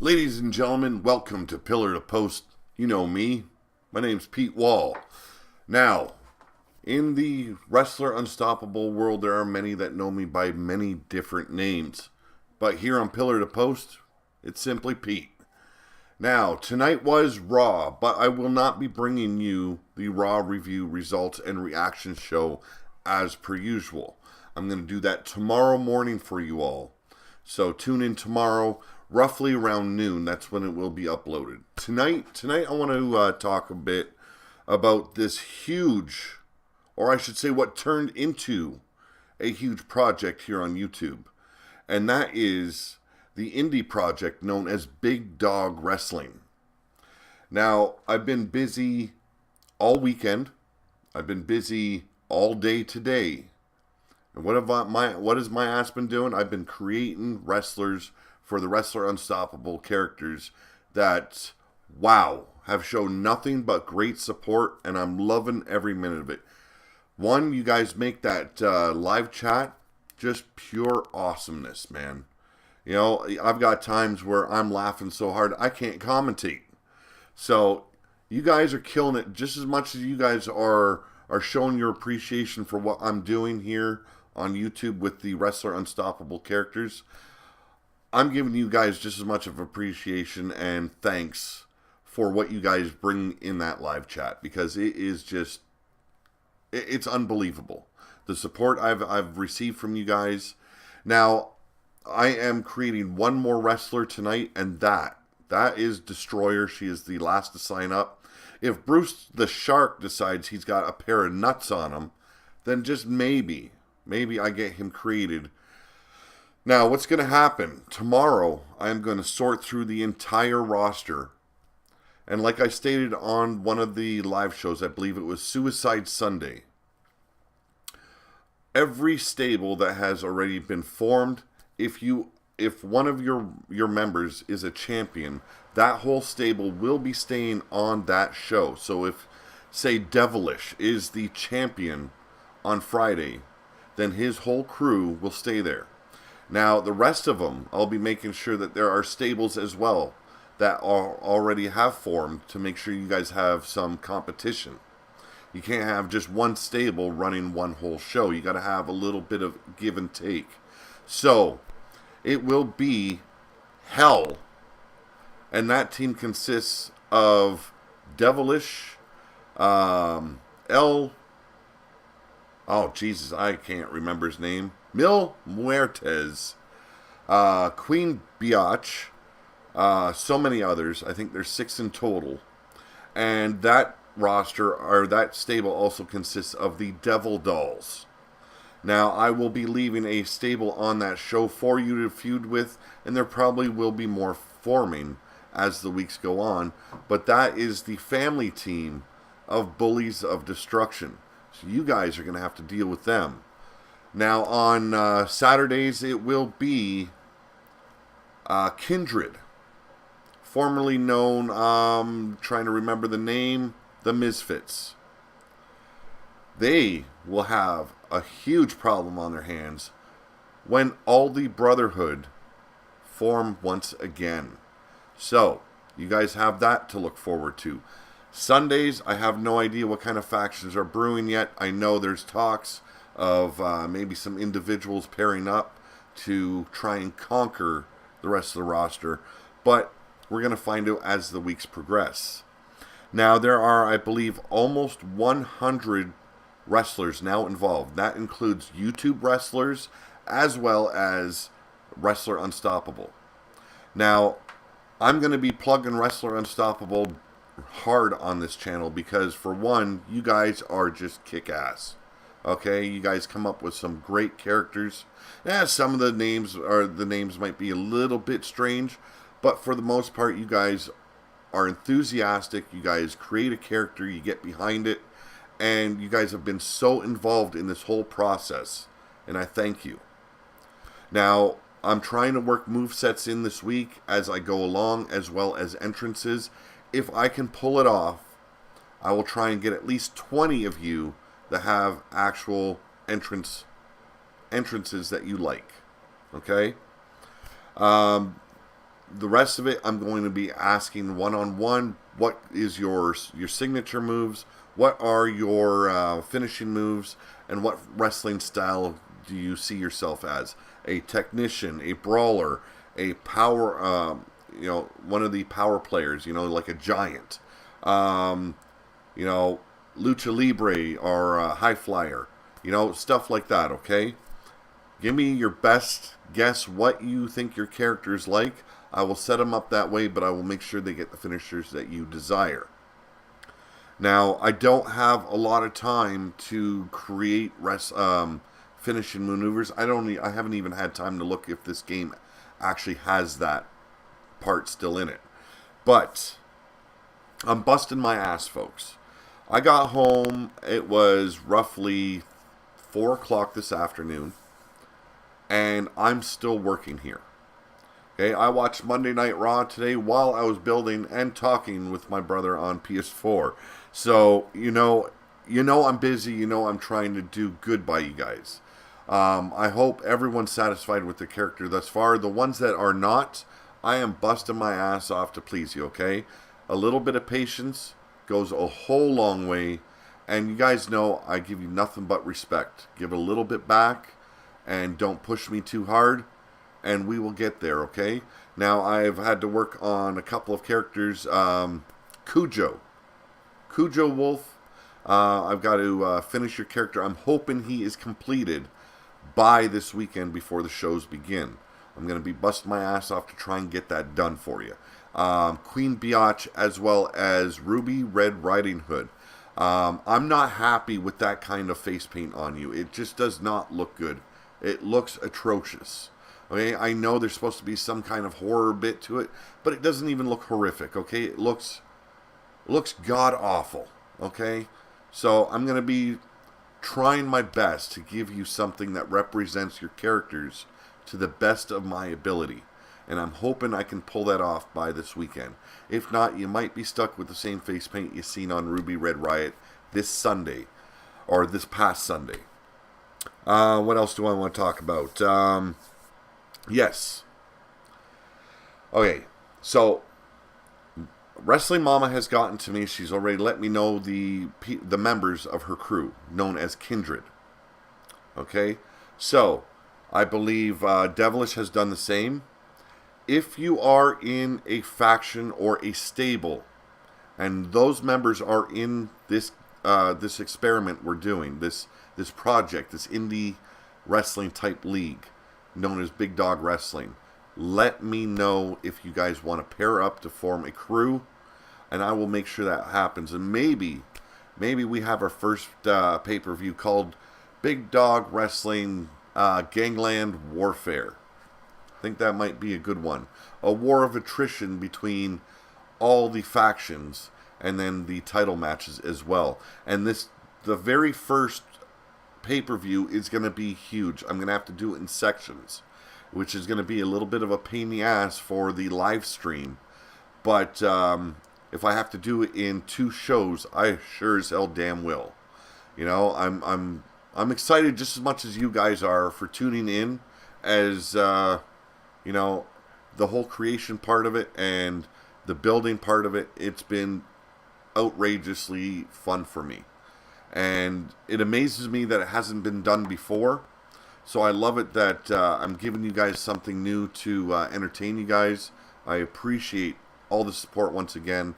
Ladies and gentlemen, welcome to Pillar to Post. You know me. My name's Pete Wall. Now, in the Wrestler Unstoppable world, there are many that know me by many different names. But here on Pillar to Post, it's simply Pete. Now, tonight was Raw, but I will not be bringing you the Raw review results and reaction show as per usual. I'm going to do that tomorrow morning for you all. So tune in tomorrow, roughly around noon. That's when it will be uploaded. Tonight I want to talk a bit about this huge, or I should say what turned into a huge project here on YouTube. And that is the indie project known as Big Dog Wrestling. Now, I've been busy all weekend. I've been busy all day today. And what has my ass been doing? I've been creating wrestlers for the Wrestler Unstoppable characters that, wow, have shown nothing but great support, and I'm loving every minute of it. One, you guys make that live chat just pure awesomeness, man. You know, I've got times where I'm laughing so hard I can't commentate. So you guys are killing it just as much as you guys are showing your appreciation for what I'm doing here on YouTube with the Wrestler Unstoppable characters. I'm giving you guys just as much of appreciation and thanks for what you guys bring in that live chat, because it is just, it's unbelievable. The support I've received from you guys. Now, I am creating one more wrestler tonight, and that is Destroyer. She is the last to sign up. If Bruce the Shark decides he's got a pair of nuts on him, then just maybe I get him created. Now, what's going to happen? Tomorrow, I'm going to sort through the entire roster. And like I stated on one of the live shows, I believe it was Suicide Sunday, every stable that has already been formed, if one of your members is a champion, that whole stable will be staying on that show. So if, say, Devilish is the champion on Friday, then his whole crew will stay there. Now, the rest of them, I'll be making sure that there are stables as well that already have formed to make sure you guys have some competition. You can't have just one stable running one whole show. You got to have a little bit of give and take. So, it will be hell. And that team consists of Devilish, oh, Jesus, I can't remember his name. Mil Muertes, Queen Biatch, so many others. I think there's 6 in total. And that roster, or that stable, also consists of the Devil Dolls. Now, I will be leaving a stable on that show for you to feud with, and there probably will be more forming as the weeks go on. But that is the family team of Bullies of Destruction. So you guys are going to have to deal with them. Now, on Saturdays, it will be Kindred, formerly known, trying to remember the name, the Misfits. They will have a huge problem on their hands when all the Brotherhood form once again. So, you guys have that to look forward to. Sundays, I have no idea what kind of factions are brewing yet. I know there's talks of maybe some individuals pairing up to try and conquer the rest of the roster, but we're going to find out as the weeks progress. Now, there are, I believe, almost 100 wrestlers now involved. That includes YouTube wrestlers as well as Wrestler Unstoppable. Now, I'm going to be plugging Wrestler Unstoppable hard on this channel because, for one, you guys are just kick-ass. Okay, you guys come up with some great characters. Yeah, some of the names might be a little bit strange, but for the most part, you guys are enthusiastic. You guys create a character, you get behind it, and you guys have been so involved in this whole process, and I thank you. Now, I'm trying to work movesets in this week as I go along, as well as entrances. If I can pull it off, I will try and get at least 20 of you that have actual entrances that you like. Okay? the rest of it, I'm going to be asking one-on-one, what is your signature moves? What are your finishing moves? And what wrestling style do you see yourself as? A technician, a brawler, a power, one of the power players, like a giant. Lucha Libre or High Flyer. Stuff like that, okay? Give me your best guess what you think your character is like. I will set them up that way, but I will make sure they get the finishers that you desire. Now, I don't have a lot of time to create finishing maneuvers. I haven't even had time to look if this game actually has that part still in it. But I'm busting my ass, folks. I got home, it was roughly 4 o'clock this afternoon, and I'm still working here. Okay, I watched Monday Night Raw today while I was building and talking with my brother on PS4. So, I'm busy, I'm trying to do good by you guys. I hope everyone's satisfied with the character thus far. The ones that are not, I am busting my ass off to please you, okay? A little bit of patience goes a whole long way, and you guys know I give you nothing but respect. Give a little bit back, and don't push me too hard, and we will get there, okay? Now, I've had to work on a couple of characters. Cujo Wolf, I've got to finish your character. I'm hoping he is completed by this weekend before the shows begin. I'm going to be busting my ass off to try and get that done for you. Queen Biatch, as well as Ruby Red Riding Hood. I'm not happy with that kind of face paint on you. It just does not look good. It looks atrocious. Okay, I know there's supposed to be some kind of horror bit to it, but it doesn't even look horrific. Okay, it looks god awful. Okay, so I'm going to be trying my best to give you something that represents your characters to the best of my ability. And I'm hoping I can pull that off by this weekend. If not, you might be stuck with the same face paint you've seen on Ruby Red Riot this Sunday, or this past Sunday. What else do I want to talk about? Yes. Okay, so Wrestling Mama has gotten to me. She's already let me know the members of her crew, known as Kindred. Okay, so I believe Devilish has done the same. If you are in a faction or a stable, and those members are in this this experiment we're doing, this project, this indie wrestling type league known as Big Dog Wrestling, let me know if you guys want to pair up to form a crew, and I will make sure that happens. And maybe we have our first pay-per-view called Big Dog Wrestling Gangland Warfare. I think that might be a good one. A war of attrition between all the factions, and then the title matches as well. And the very first pay-per-view is going to be huge. I'm going to have to do it in sections, which is going to be a little bit of a pain in the ass for the live stream. But if I have to do it in 2 shows, I sure as hell damn will. I'm excited just as much as you guys are for tuning in, as the whole creation part of it and the building part of it. It's been outrageously fun for me. And it amazes me that it hasn't been done before. So I love it that I'm giving you guys something new to entertain you guys. I appreciate all the support once again.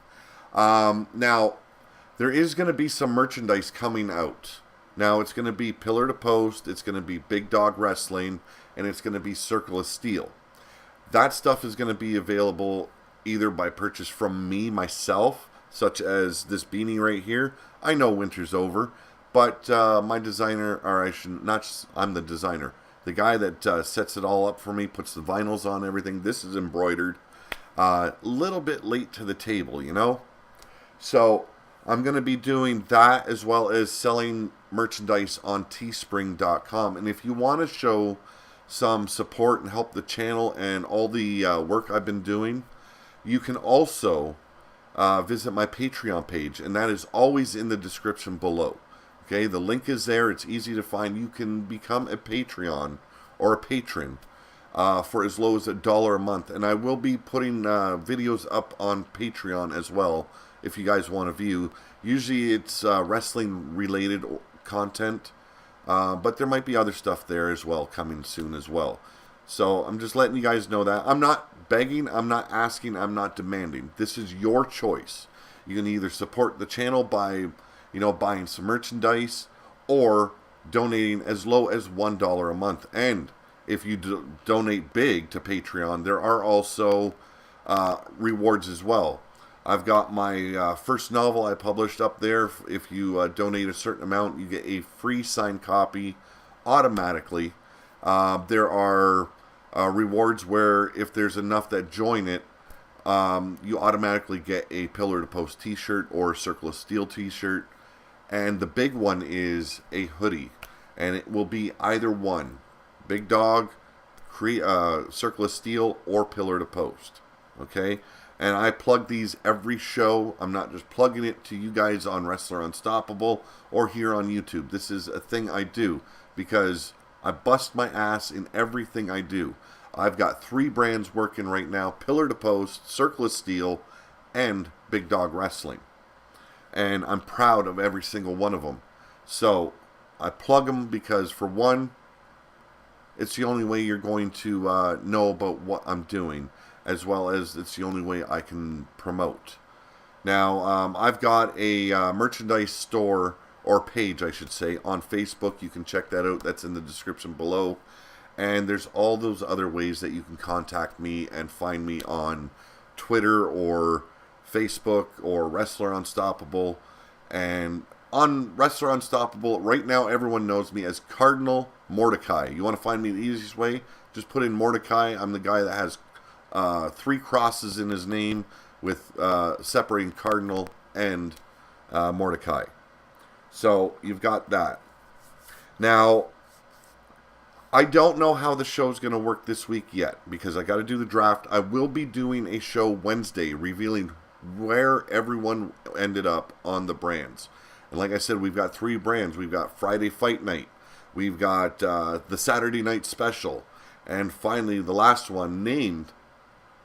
Now, there is going to be some merchandise coming out. Now, it's going to be Pillar to Post, it's going to be Big Dog Wrestling, and it's going to be Circle of Steel. That stuff is going to be available either by purchase from me, myself, such as this beanie right here. I know winter's over, but my designer, I'm the designer. The guy that sets it all up for me, puts the vinyls on everything. This is embroidered. A little bit late to the table, So I'm going to be doing that, as well as selling merchandise on Teespring.com. And if you want to show some support and help the channel and all the work I've been doing, you can also visit my Patreon page, and that is always in the description below. Okay, the link is there. It's easy to find. You can become a Patreon or a patron for as low as $1 a month. And I will be putting videos up on Patreon as well if you guys want to view. Usually it's wrestling related content, but there might be other stuff there as well coming soon as well. So I'm just letting you guys know that. I'm not begging, I'm not asking, I'm not demanding. This is your choice. You can either support the channel by, buying some merchandise or donating as low as $1 a month. And if you donate big to Patreon, there are also rewards as well. I've got my first novel I published up there. If you donate a certain amount, you get a free signed copy automatically. There are rewards where if there's enough that join it, you automatically get a Pillar to Post t-shirt or Circle of Steel t-shirt. And the big one is a hoodie. And it will be either one. Big Dog, Circle of Steel, or Pillar to Post. Okay? And I plug these every show. I'm not just plugging it to you guys on Wrestler Unstoppable or here on YouTube. This is a thing I do because I bust my ass in everything I do. I've got 3 brands working right now: Pillar to Post, Circle of Steel, and Big Dog Wrestling. And I'm proud of every single one of them. So I plug them because, for one, it's the only way you're going to know about what I'm doing, as well as it's the only way I can promote. Now, I've got a merchandise store, or page I should say, on Facebook. You can check that out. That's in the description below. And there's all those other ways that you can contact me and find me on Twitter or Facebook or Wrestler Unstoppable. And on Wrestler Unstoppable, right now everyone knows me as Cardinal Mordecai. You want to find me the easiest way? Just put in Mordecai. I'm the guy that has 3 crosses in his name with separating Cardinal and Mordecai. So you've got that. Now, I don't know how the show's going to work this week yet because I got to do the draft. I will be doing a show Wednesday revealing where everyone ended up on the brands. And like I said, we've got 3 brands. We've got Friday Fight Night. We've got the Saturday Night Special. And finally, the last one, named,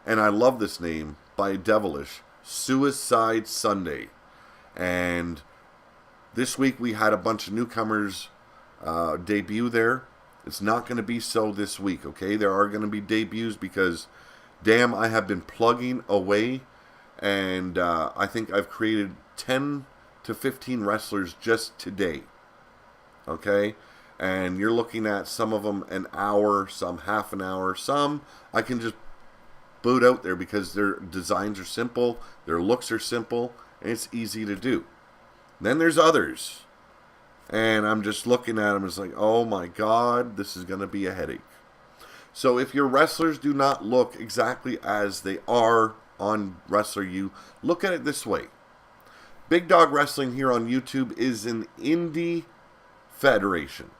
and I love this name, by Devilish, Suicide Sunday. And this week we had a bunch of newcomers debut there. It's not going to be so this week, okay? There are going to be debuts because, damn, I have been plugging away. And I think I've created 10 to 15 wrestlers just today. Okay? And you're looking at some of them an hour, some half an hour, some I can just boot out there because their designs are simple, their looks are simple, and it's easy to do. Then there's others. And I'm just looking at them, it's like, oh my God, this is going to be a headache. So if your wrestlers do not look exactly as they are on Wrestler U, look at it this way. Big Dog Wrestling here on YouTube is an indie federation.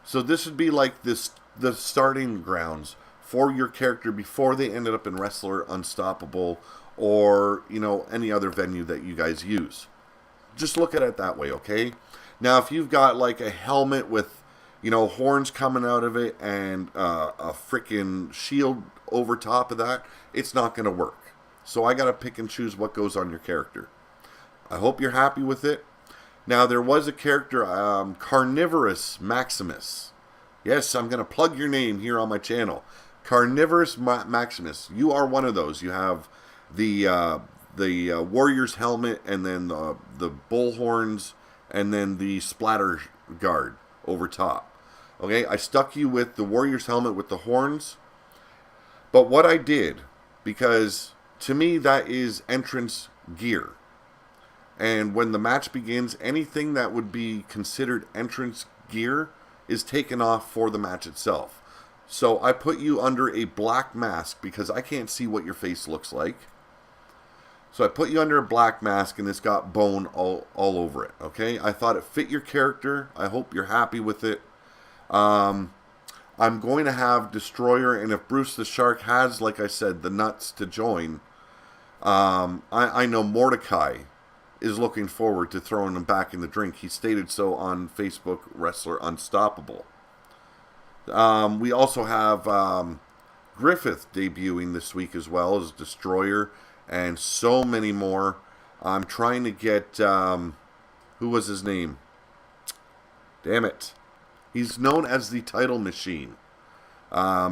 So this would be like the starting grounds for your character before they ended up in Wrestler Unstoppable or, any other venue that you guys use. Just look at it that way, okay? Now, if you've got like a helmet with, horns coming out of it and a freaking shield over top of that, it's not going to work. So I got to pick and choose what goes on your character. I hope you're happy with it. Now, there was a character, Carnivorous Maximus. Yes, I'm going to plug your name here on my channel. Carnivorous Maximus. You are one of those. You have the Warrior's helmet and then the bull horns and then the splatter guard over top. Okay, I stuck you with the Warrior's helmet with the horns. But what I did, because to me that is entrance gear. And when the match begins, anything that would be considered entrance gear is taken off for the match itself. So I put you under a black mask because I can't see what your face looks like. So I put you under a black mask and it's got bone all over it, okay? I thought it fit your character. I hope you're happy with it. I'm going to have Destroyer, and if Bruce the Shark has, like I said, the nuts to join, I know Mordecai is looking forward to throwing him back in the drink. He stated so on Facebook, Wrestler Unstoppable. We also have Griffith debuting this week as well as Destroyer, and so many more. I'm trying to get, who was his name? Damn it. He's known as the Title Machine.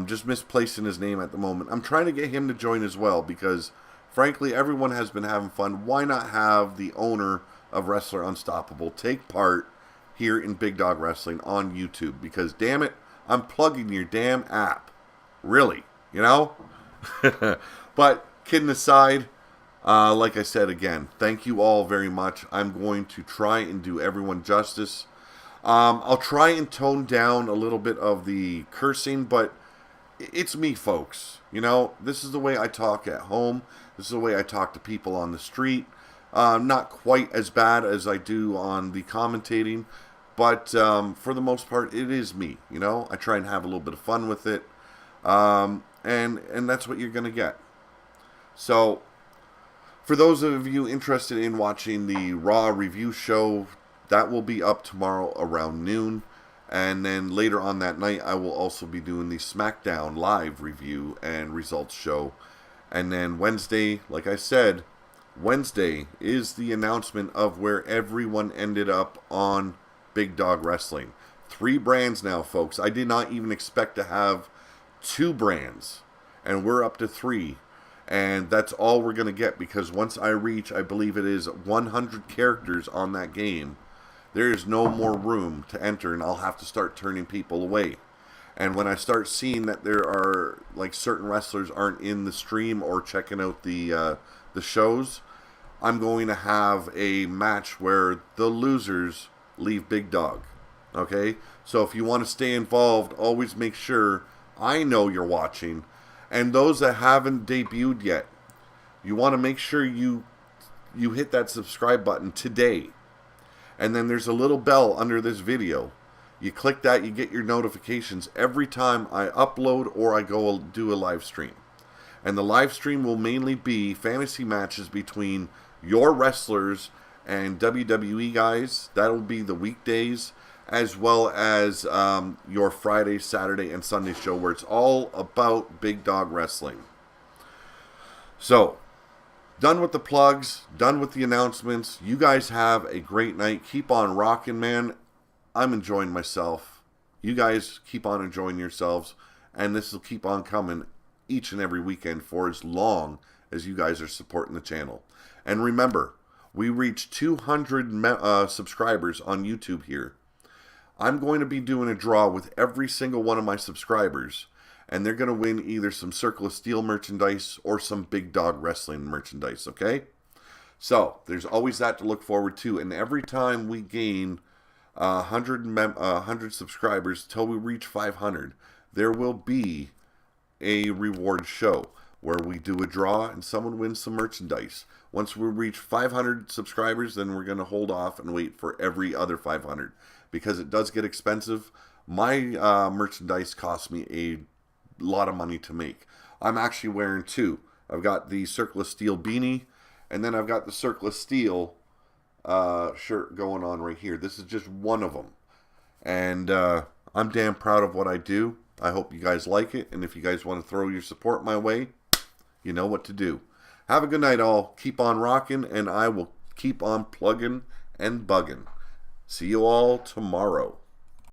Just misplacing his name at the moment. I'm trying to get him to join as well because, frankly, everyone has been having fun. Why not have the owner of Wrestler Unstoppable take part here in Big Dog Wrestling on YouTube? Because, damn it, I'm plugging your damn app. Really, you know? But, kidding aside, like I said again, thank you all very much. I'm going to try and do everyone justice. I'll try and tone down a little bit of the cursing, but it's me, folks. You know, this is the way I talk at home. This is the way I talk to people on the street. Not quite as bad as I do on the commentating, but for the most part, it is me. You know, I try and have a little bit of fun with it, and that's what you're going to get. So, for those of you interested in watching the Raw review show, that will be up tomorrow around noon. And then later on that night, I will also be doing the SmackDown live review and results show. And then Wednesday, like I said, Wednesday is the announcement of where everyone ended up on Big Dog Wrestling. 3 brands now, folks. I did not even expect to have 2 brands. And we're up to 3. And that's all we're going to get because once I reach, I believe it is 100 characters on that game, there is no more room to enter, and I'll have to start turning people away. And when I start seeing that there are, like, certain wrestlers aren't in the stream or checking out the shows, I'm going to have a match where the losers leave Big Dog. Okay? So if you want to stay involved, always make sure I know you're watching. And those that haven't debuted yet, you want to make sure you hit that subscribe button today. And then there's a little bell under this video. You click that, you get your notifications every time I upload or I go do a live stream. And the live stream will mainly be fantasy matches between your wrestlers and WWE guys. That'll be the weekdays, as well as your Friday, Saturday, and Sunday show where it's all about Big Dog Wrestling. So, done with the plugs, done with the announcements. You guys have a great night. Keep on rocking, man. I'm enjoying myself. You guys keep on enjoying yourselves. And this will keep on coming each and every weekend for as long as you guys are supporting the channel. And remember, we reached 200 subscribers on YouTube here. I'm going to be doing a draw with every single one of my subscribers. And they're going to win either some Circle of Steel merchandise or some Big Dog Wrestling merchandise, okay? So, there's always that to look forward to. And every time we gain 100 subscribers till we reach 500, there will be a reward show where we do a draw and someone wins some merchandise. Once we reach 500 subscribers, then we're going to hold off and wait for every other 500. Because it does get expensive. My merchandise costs me a lot of money to make. I'm actually wearing 2. I've got the Circle of Steel beanie, and then I've got the Circle of Steel shirt going on right here. This is just one of them. And I'm damn proud of what I do. I hope you guys like it, and if you guys want to throw your support my way, you know what to do. Have a good night, all. Keep on rocking, and I will keep on plugging and bugging. See you all tomorrow.